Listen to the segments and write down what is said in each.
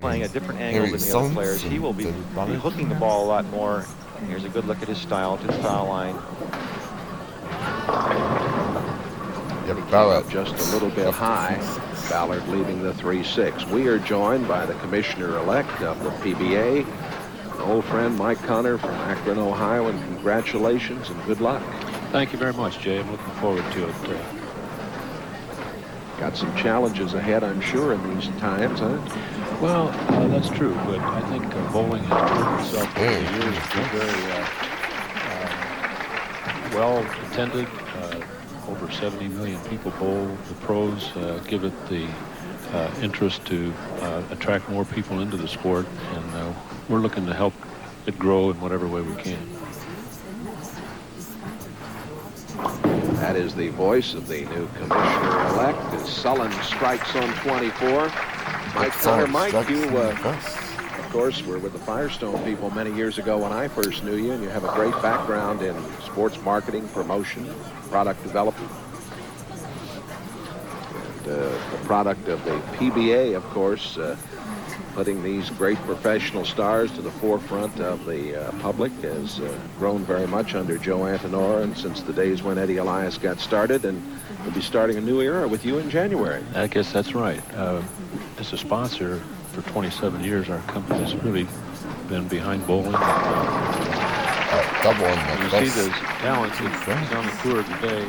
playing a different angle than the other players. He will be hooking the ball a lot more. Here's a good look at his style to the foul line. Ballard just a little bit high. Ballard leading the 3-6. We are joined by the commissioner-elect of the PBA, an old friend, Mike Connor from Akron, Ohio, and congratulations and good luck. Thank you very much, Jay. I'm looking forward to it. Got some challenges ahead, I'm sure, in these times, huh? Well, that's true, but I think bowling has proven itself over the years to be very well attended. Over 70 million people bowl. The pros give it the interest to attract more people into the sport, and we're looking to help it grow in whatever way we can. That is the voice of the new commissioner-elect as Sullins strikes on 24. Mike Connor, Mike, you, of course, were with the Firestone people many years ago when I first knew you, and you have a great background in sports marketing, promotion, product development. And the product of the PBA, of course, putting these great professional stars to the forefront of the public has grown very much under Joe Antonora and since the days when Eddie Elias got started, and we'll be starting a new era with you in January. I guess that's right. As a sponsor for 27 years, our company has really been behind bowling. You see those talents that's on the tour today.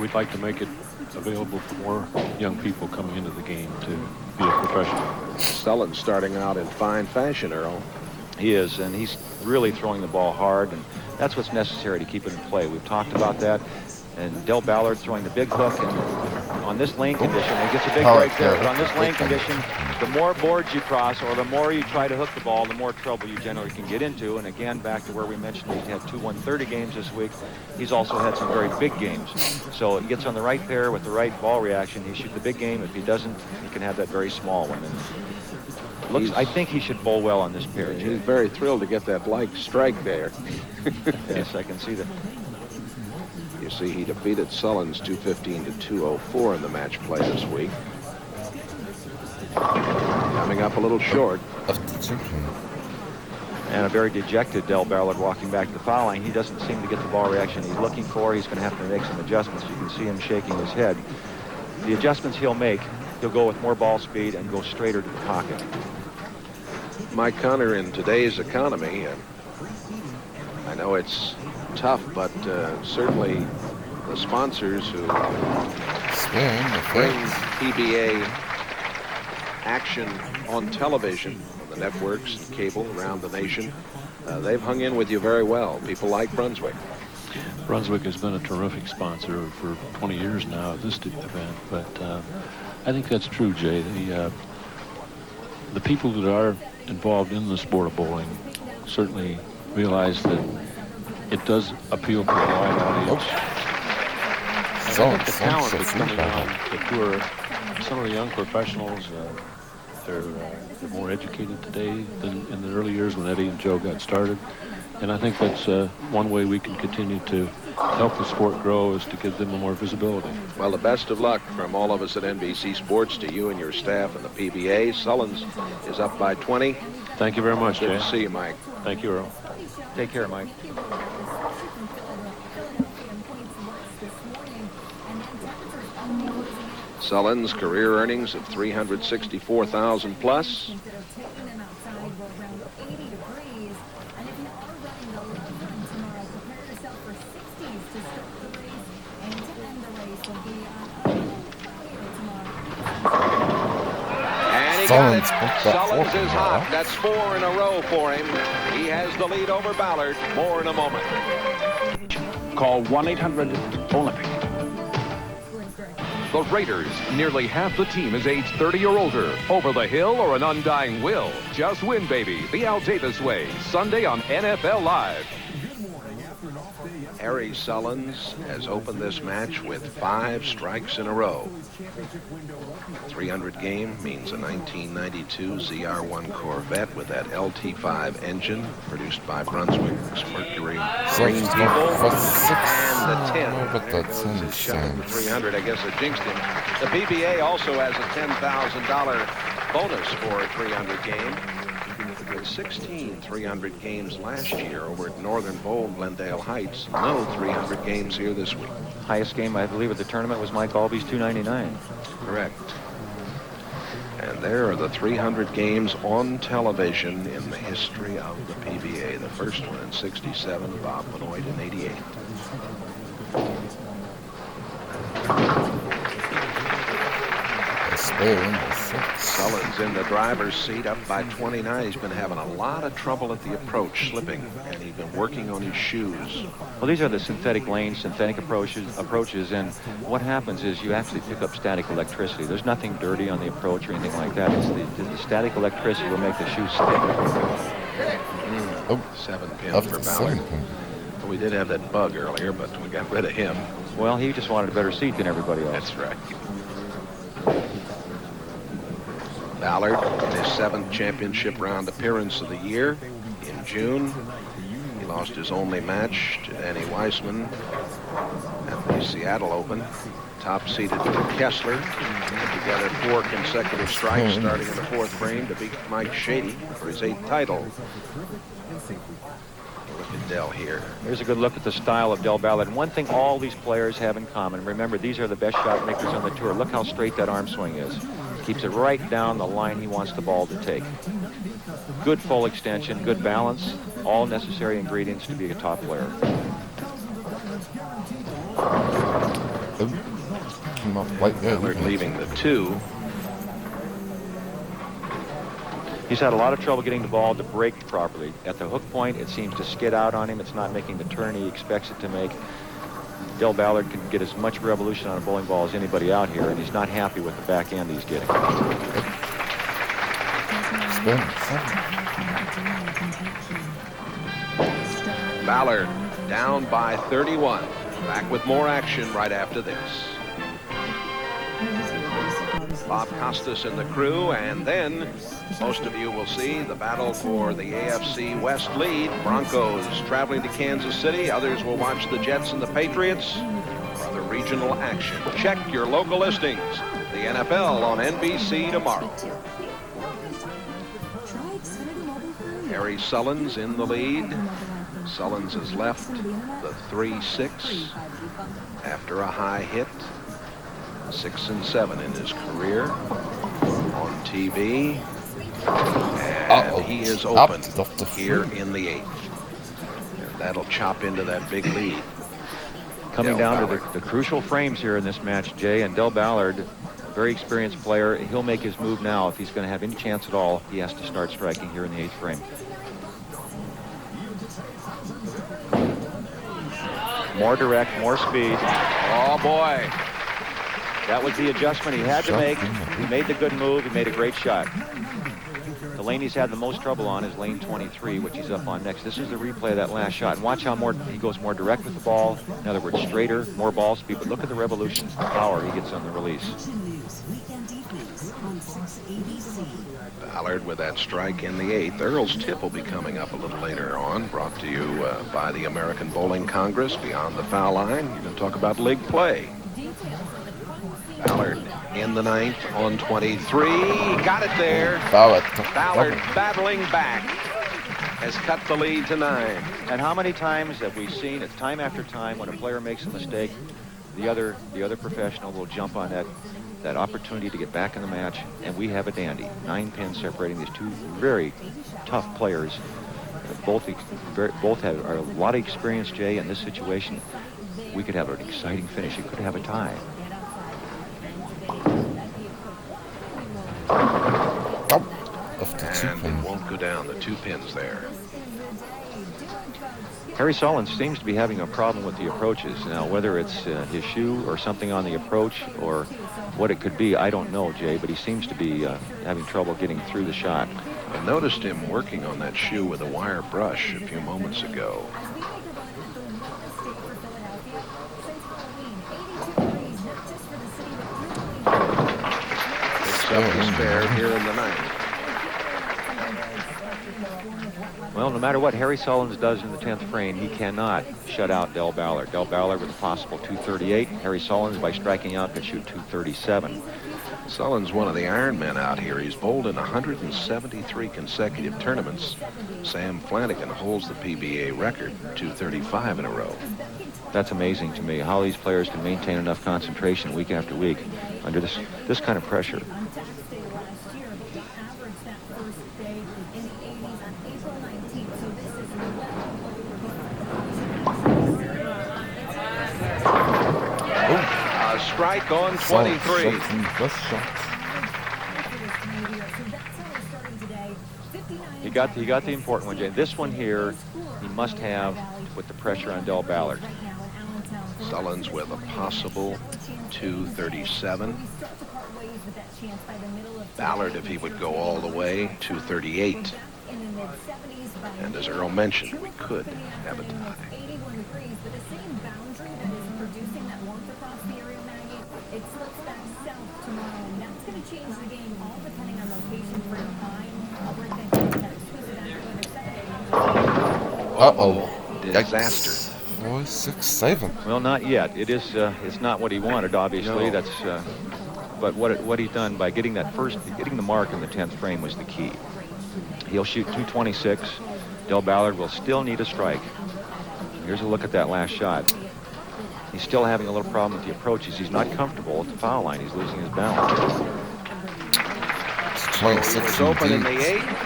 We'd like to make it available for more young people coming into the game to be a professional. Sullins starting out in fine fashion, Earl. He is, and he's really throwing the ball hard, and that's what's necessary to keep it in play. We've talked about that. And Del Ballard throwing the big hook, and on this lane condition, he gets a big break there, but on this lane condition, the more boards you cross or the more you try to hook the ball, the more trouble you generally can get into. And again, back to where we mentioned he's had 2 130 games this week. He's also had some very big games. So he gets on the right pair with the right ball reaction. He shoots the big game. If he doesn't, he can have that very small one. And I think he should bowl well on this pair. He's very thrilled to get that like strike there. Yes, I can see that. You see, he defeated Sullins 215 to 204 in the match play this week. Coming up a little short. And a very dejected Del Ballard walking back to the foul line. He doesn't seem to get the ball reaction he's looking for. He's going to have to make some adjustments. You can see him shaking his head. The adjustments he'll make, he'll go with more ball speed and go straighter to the pocket. Mike Connor, in today's economy, I know it's tough, but certainly the sponsors who bring PBA action on television, on the networks and cable around the nation, they've hung in with you very well. People like Brunswick. Brunswick has been a terrific sponsor for 20 years now at this event, but I think that's true, Jay. The people that are involved in the sport of bowling certainly realize that it does appeal to a wide audience. And I think the talent that's coming on the tour, some of the young professionals, they're more educated today than in the early years when Eddie and Joe got started. And I think that's one way we can continue to help the sport grow is to give them more visibility. Well, the best of luck from all of us at NBC Sports to you and your staff and the PBA. Sullins is up by 20. Thank you very much, Jay. Good to see you, Mike. Thank you, Earl. Take care, Mike. Sullins' career earnings of $364,000 plus. And he got it. Sullins is hot. That's 4 in a row for him. He has the lead over Ballard. More in a moment. Call 1-800-OLYMPIC. The Raiders, nearly half the team is age 30 or older. Over the hill or an undying will. Just win, baby. The Al Davis way. Sunday on NFL Live. Harry Sullins has opened this match with 5 strikes in a row. 300 game means a 1992 ZR1 Corvette with that LT5 engine produced by Brunswick's Mercury Green People. And the 10. Shut it for 300. I guess I jinxed him. The PBA also has a $10,000 bonus for a 300 game. There were 16 300 games last year over at Northern Bowl, Glendale Heights. No 300 games here this week. Highest game, I believe, at the tournament was Mike Alby's 299. Correct. And there are the 300 games on television in the history of the PBA. The first one in '67, Bob Benoit in '88. Sullins in the driver's seat, up by 29. He's been having a lot of trouble at the approach, slipping, and he's been working on his shoes. Well, these are the synthetic lanes, synthetic approaches, and what happens is you actually pick up static electricity. There's nothing dirty on the approach or anything like that. It's the static electricity will make the shoe stick. 7 pin for Ballard. We did have that bug earlier, but we got rid of him. Well, he just wanted a better seat than everybody else. That's right. Ballard in his 7th championship round appearance of the year in June. He lost his only match to Danny Weissman at the Seattle Open. Top-seeded Kessler. Together 4 consecutive strikes starting in the 4th frame to beat Mike Shady for his 8th title. Look at Del here. Here's a good look at the style of Del Ballard. And one thing all these players have in common, remember, these are the best shot makers on the tour. Look how straight that arm swing is. Keeps it right down the line he wants the ball to take. Good full extension, good balance, all necessary ingredients to be a top player. Ballard leaving the 2. He's had a lot of trouble getting the ball to break properly. At the hook point, it seems to skid out on him. It's not making the turn he expects it to make. Del Ballard can get as much revolution on a bowling ball as anybody out here, and he's not happy with the back end he's getting. Ballard down by 31. Back with more action right after this. Bob Costas and the crew, and then most of you will see the battle for the AFC West lead. Broncos traveling to Kansas City. Others will watch the Jets and the Patriots for other regional action. Check your local listings. The NFL on NBC tomorrow. Harry Sullins in the lead. Sullins has left the 3-6 after a high hit. 6 and 7 in his career on TV. And he is open here in the 8th. And that'll chop into that big lead. Coming down to the crucial frames here in this match, Jay, and Del Ballard, very experienced player. He'll make his move now. If he's going to have any chance at all, he has to start striking here in the 8th frame. More direct, more speed. Oh, boy. That was the adjustment he had to make. He made the good move. He made a great shot. The lane he's had the most trouble on is lane 23, which he's up on next. This is the replay of that last shot. And watch how he goes more direct with the ball. In other words, straighter, more ball speed. But look at the revolution, the power he gets on the release. Ballard with that strike in the 8th. Earl's tip will be coming up a little later on, brought to you by the American Bowling Congress. Beyond the foul line, you're going to talk about league play. Ballard in the 9th on 23. Got it there. Ballard battling back. Has cut the lead to 9. And how many times have we seen it, time after time, when a player makes a mistake, the other professional will jump on that opportunity to get back in the match, and we have a dandy. 9 pins separating these two very tough players. Both have a lot of experience, Jay, in this situation. We could have an exciting finish. You could have a tie. And it won't go down, the 2 pins there. Harry Sullins seems to be having a problem with the approaches. Now, whether it's his shoe or something on the approach or what it could be, I don't know, Jay, but he seems to be having trouble getting through the shot. I noticed him working on that shoe with a wire brush a few moments ago. Picks up the spare here in the 9th. Well, no matter what Harry Sullins does in the 10th frame, he cannot shut out Del Ballard. Del Ballard with a possible 238. Harry Sullins, by striking out, could shoot 237. Sullins, one of the Iron Men out here. He's bowled in 173 consecutive tournaments. Sam Flanagan holds the PBA record, 235 in a row. That's amazing to me, how these players can maintain enough concentration week after week under this kind of pressure. A strike on 23. He got the important one, Jay. This one here, he must have with the pressure on Del Ballard. Sullins with a possible 237. Ballard, if he would go all the way, 238. And as Earl mentioned, we could have a tie. Uh-oh. Disaster. 4, 6, 7. Well, not yet. It is. It's not what he wanted, obviously. No. That's. But what he's done by getting the mark in the 10th frame was the key. He'll shoot 226. Del Ballard will still need a strike. Here's a look at that last shot. He's still having a little problem with the approaches. He's not comfortable at the foul line. He's losing his balance. It's 26 It's open in the indeed. 8th.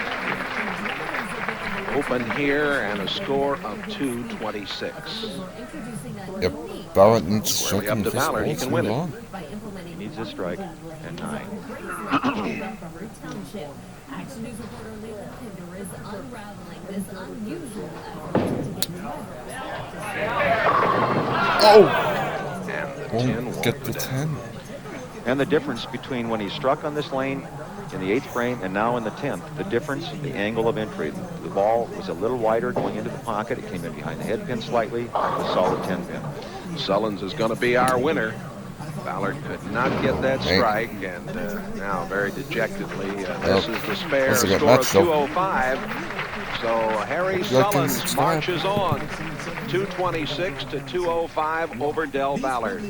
Open here and a score of 226. Yep, Ballard needs to Squarely strike up him to if this Ballard, he ball's can win too it. long. He needs a strike and 9. Oh! And the 10 Won't won't get the go 10. And the difference between when he struck on this lane in the 8th frame and now in the 10th, the difference, the angle of entry. The ball was a little wider going into the pocket. It came in behind the head pin slightly. A solid 10 pin. Sullins is going to be our winner. Ballard could not get that strike, and now very dejectedly, this is the spare That's a good score match, of though. 205. So Harry Hope you like Sullins and subscribe. marches on, 226 to 205 over Del Ballard.